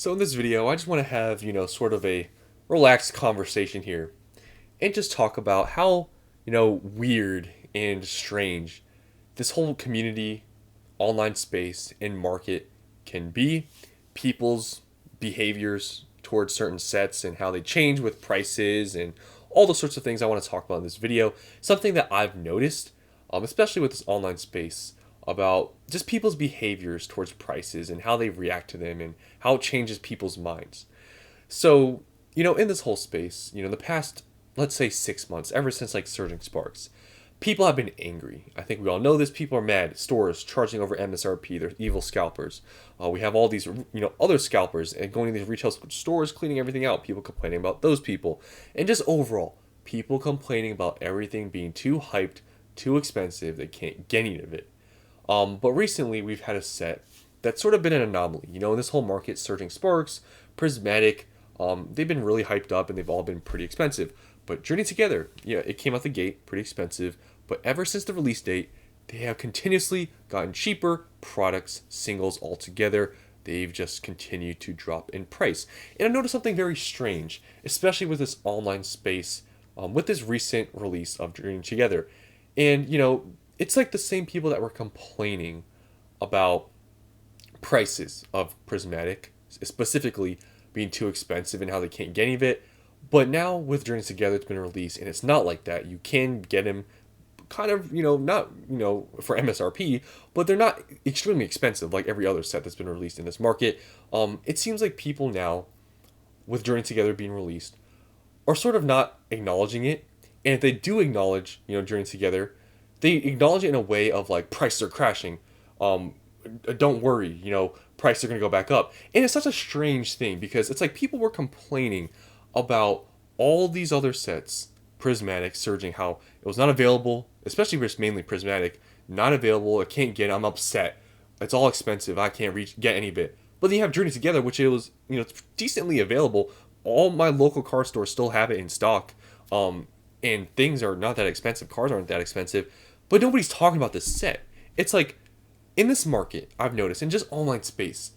So in this video, I just want to have, sort of a relaxed conversation here and just talk about how, weird and strange this whole community, online space, and market can be. People's behaviors towards certain sets and how they change with prices and all the sorts of things I want to talk about in this video. Something that I've noticed, especially with this online space, about just people's behaviors towards prices and how they react to them and how it changes people's minds. So, in this whole space, the past, let's say 6 months, ever since like Surging Sparks, people have been angry. I think we all know this. People are mad. Stores charging over MSRP. They're evil scalpers. We have all these, other scalpers and going to these retail stores, cleaning everything out. People complaining about those people. And just overall, people complaining about everything being too hyped, too expensive. They can't get any of it. But recently, we've had a set that's sort of been an anomaly. In this whole market, Surging Sparks, Prismatic, they've been really hyped up and they've all been pretty expensive. But Journey Together, yeah, it came out the gate pretty expensive. But ever since the release date, they have continuously gotten cheaper products, singles altogether. They've just continued to drop in price. And I noticed something very strange, especially with this online space, with this recent release of Journey Together. And, it's like the same people that were complaining about prices of Prismatic, specifically being too expensive and how they can't get any of it. But now with Journeys Together, it's been released, and it's not like that. You can get them kind of, not, for MSRP, but they're not extremely expensive like every other set that's been released in this market. It seems like people now, with Journey Together being released, are sort of not acknowledging it. And if they do acknowledge, Journey Together, they acknowledge it in a way of like prices are crashing. Don't worry, prices are going to go back up. And it's such a strange thing because it's like people were complaining about all these other sets, Prismatic, Surging, how it was not available, especially for mainly Prismatic, not available. I can't get it. I'm upset. It's all expensive. I can't get any of it. But then you have Journey Together, which it was, it's decently available. All my local car stores still have it in stock. And things are not that expensive. Cars aren't that expensive. But nobody's talking about this set. It's like, in this market, I've noticed, in just online space,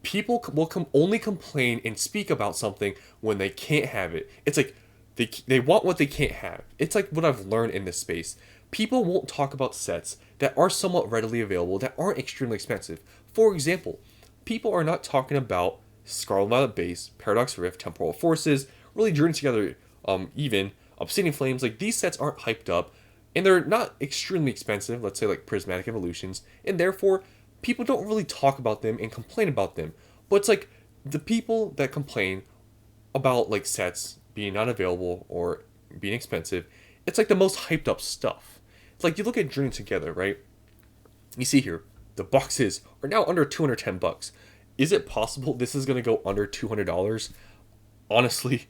people will only complain and speak about something when they can't have it. It's like, they want what they can't have. It's like what I've learned in this space. People won't talk about sets that are somewhat readily available, that aren't extremely expensive. For example, people are not talking about Scarlet Violet Base, Paradox Rift, Temporal Forces, really Journey Together, even, Obsidian Flames. Like, these sets aren't hyped up, and they're not extremely expensive, let's say like Prismatic Evolutions, and therefore people don't really talk about them and complain about them. But it's like the people that complain about like sets being not available or being expensive, it's like the most hyped up stuff. It's like you look at Journey Together, right? You see here, the boxes are now under $210. Is it possible this is going to go under $200? Honestly,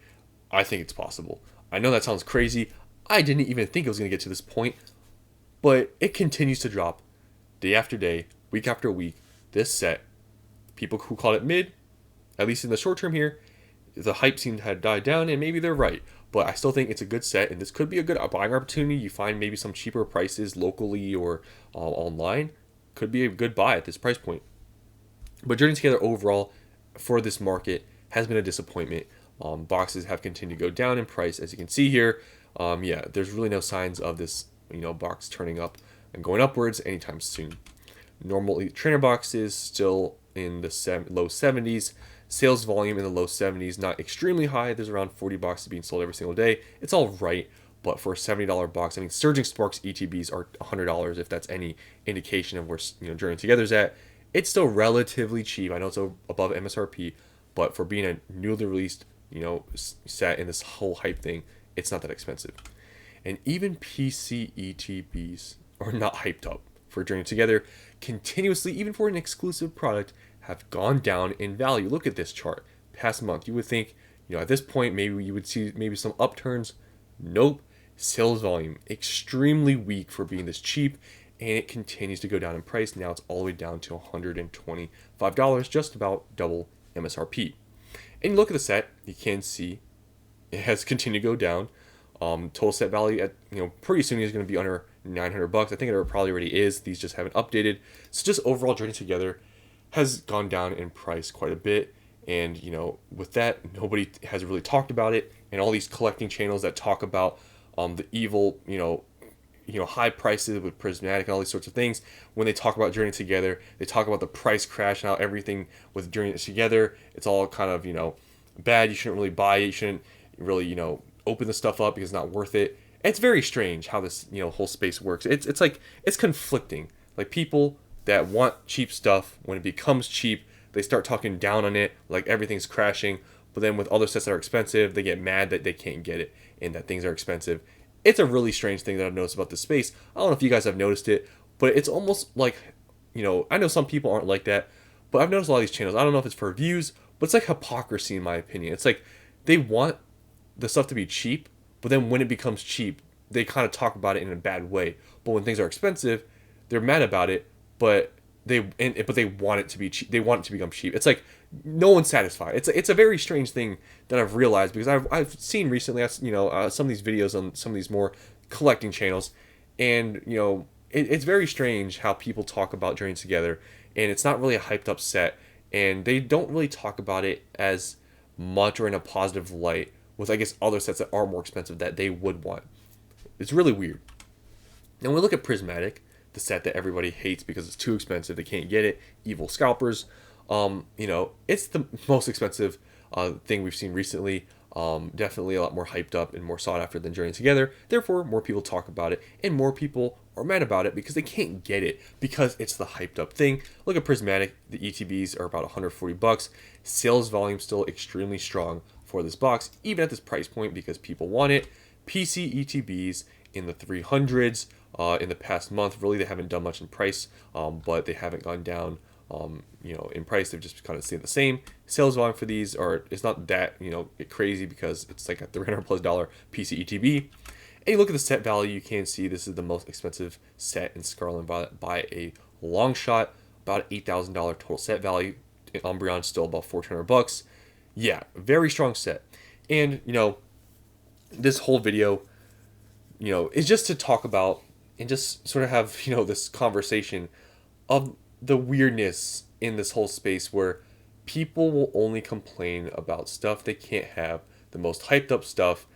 I think it's possible. I know that sounds crazy. I didn't even think it was going to get to this point, but it continues to drop day after day, week after week. This set, people who call it mid, at least in the short term here, the hype seemed to have died down, and maybe they're right. But I still think it's a good set, and this could be a good buying opportunity. You find maybe some cheaper prices locally or online. Could be a good buy at this price point. But Journey Together overall, for this market, has been a disappointment. Boxes have continued to go down in price, as you can see here. There's really no signs of this, box turning up and going upwards anytime soon. Normal trainer boxes still in the low 70s. Sales volume in the low 70s, not extremely high. There's around 40 boxes being sold every single day. It's all right, but for a $70 box, Surging Sparks ETBs are $100 if that's any indication of where Journey Together's at. It's still relatively cheap. I know it's above MSRP, but for being a newly released, set in this whole hype thing, it's not that expensive. And even PC ETBs are not hyped up for Journey Together continuously, even for an exclusive product, have gone down in value. Look at this chart. Past month, you would think, at this point, maybe you would see maybe some upturns. Nope. Sales volume, extremely weak for being this cheap, and it continues to go down in price. Now it's all the way down to $125, just about double MSRP. And you look at the set, you can see it has continued to go down. Total set value at pretty soon is going to be under $900. I think it probably already is. These just haven't updated. So just overall Journey Together has gone down in price quite a bit. And with that, nobody has really talked about it. And all these collecting channels that talk about the evil, high prices with Prismatic and all these sorts of things. When they talk about Journey Together, they talk about the price crash and how everything with Journey Together, it's all kind of bad. You shouldn't really buy it. You shouldn't really open the stuff up because it's not worth it. It's very strange how this whole space works. It's like it's conflicting. Like people that want cheap stuff, when it becomes cheap, they start talking down on it, like everything's crashing. But then with other sets that are expensive, they get mad that they can't get it and that things are expensive. It's a really strange thing that I've noticed about this space. I don't know if you guys have noticed it, but it's almost like, I know some people aren't like that, but I've noticed a lot of these channels. I don't know if it's for views, but it's like hypocrisy in my opinion. It's like they want the stuff to be cheap, but then when it becomes cheap, they kind of talk about it in a bad way. But when things are expensive, they're mad about it, but they want it to be cheap. They want it to become cheap. It's like no one's satisfied. It's a very strange thing that I've realized because I've seen recently, some of these videos on some of these more collecting channels, and it's very strange how people talk about Journey Together, and it's not really a hyped up set, and they don't really talk about it as much or in a positive light with I guess other sets that are more expensive that they would want. It's really weird. And when we look at Prismatic, the set that everybody hates because it's too expensive, they can't get it. Evil Scalpers, it's the most expensive thing we've seen recently. Definitely a lot more hyped up and more sought after than Journey Together. Therefore, more people talk about it, and more people are mad about it because they can't get it because it's the hyped up thing. Look at Prismatic. The ETBs are about $140. Sales volume still extremely strong for this box, even at this price point because people want it. PC ETBs in the 300s. In the past month, really, they haven't done much in price, but they haven't gone down. In price, they've just kind of stayed the same. Sales volume for these it's not that crazy because it's like a $300+ PC ETB. And you look at the set value, you can see this is the most expensive set in Scarlet by a long shot. About $8,000 total set value. Umbreon's still about $1,400. Yeah, very strong set. And this whole video, is just to talk about and just sort of have this conversation of the weirdness in this whole space where people will only complain about stuff they can't have, the most hyped up stuff,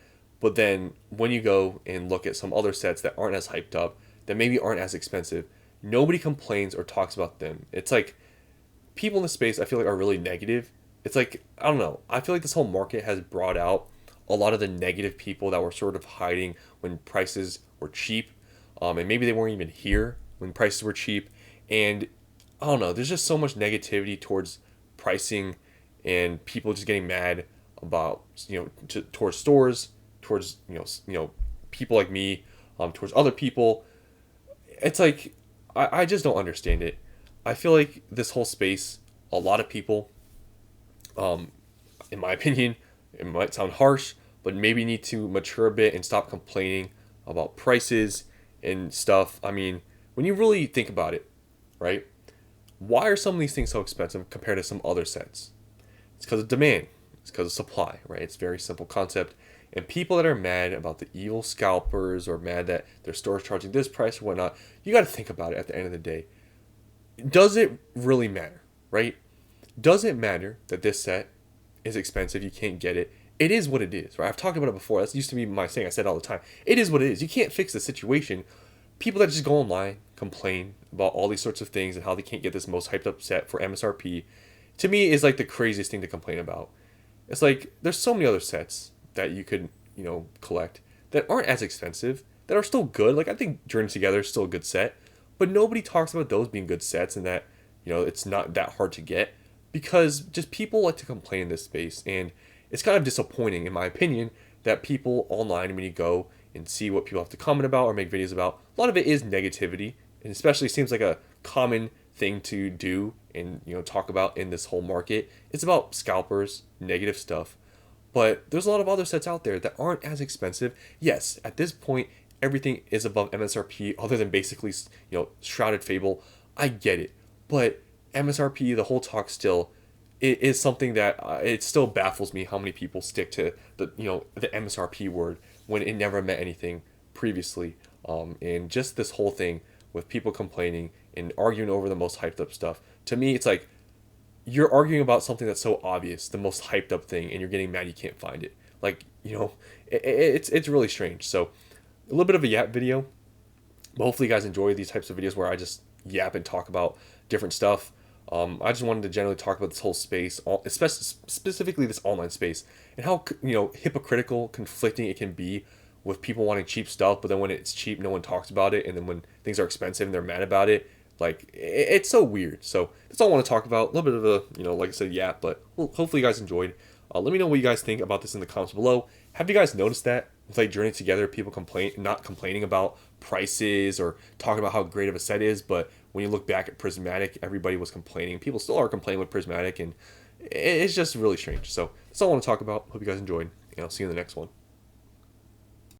but then when you go and look at some other sets that aren't as hyped up, that maybe aren't as expensive, nobody complains or talks about them. It's like people in the space I feel like are really negative. It's like, I don't know, I feel like this whole market has brought out a lot of the negative people that were sort of hiding when prices were cheap, and maybe they weren't even here when prices were cheap. And I don't know, there's just so much negativity towards pricing and people just getting mad about towards stores, towards people like me, towards other people. It's like I just don't understand it. I feel like this whole space, a lot of people, in my opinion, it might sound harsh, but maybe need to mature a bit and stop complaining about prices and stuff. I mean, when you really think about it, right? Why are some of these things so expensive compared to some other sets? It's because of demand. It's because of supply, right? It's a very simple concept. And people that are mad about the evil scalpers or mad that their store's charging this price or whatnot, you got to think about it at the end of the day. Does it really matter, right? Does it matter that this set is expensive? You can't get it. It is what it is, right? I've talked about it before. That used to be my saying. I said all the time. It is what it is. You can't fix the situation. People that just go online, complain about all these sorts of things and how they can't get this most hyped up set for MSRP, to me is like the craziest thing to complain about. It's like there's so many other sets that you could, collect that aren't as expensive, that are still good. Like I think Journey Together is still a good set, but nobody talks about those being good sets and that, it's not that hard to get because just people like to complain in this space. And it's kind of disappointing, in my opinion, that people online, when you go and see what people have to comment about or make videos about, a lot of it is negativity, and especially seems like a common thing to do and talk about in this whole market. It's about scalpers, negative stuff, but there's a lot of other sets out there that aren't as expensive. Yes, at this point, everything is above MSRP, other than basically Shrouded Fable. I get it, but MSRP, the whole talk still, it is something that it still baffles me how many people stick to the the MSRP word when it never meant anything previously. And just this whole thing with people complaining and arguing over the most hyped up stuff. To me, it's like you're arguing about something that's so obvious, the most hyped up thing, and you're getting mad you can't find it. Like, it's really strange. So a little bit of a yap video, but hopefully you guys enjoy these types of videos where I just yap and talk about different stuff. I just wanted to generally talk about this whole space, especially specifically this online space, and how hypocritical, conflicting it can be with people wanting cheap stuff, but then when it's cheap, no one talks about it, and then when things are expensive and they're mad about it, like it's so weird. So that's all I want to talk about. A little bit of a like I said, yap, but well, hopefully you guys enjoyed. Let me know what you guys think about this in the comments below. Have you guys noticed that with like Journey Together, people not complaining about prices or talking about how great of a set is, but when you look back at Prismatic, everybody was complaining. People still are complaining with Prismatic, and it's just really strange. So that's all I want to talk about. Hope you guys enjoyed, and I'll see you in the next one.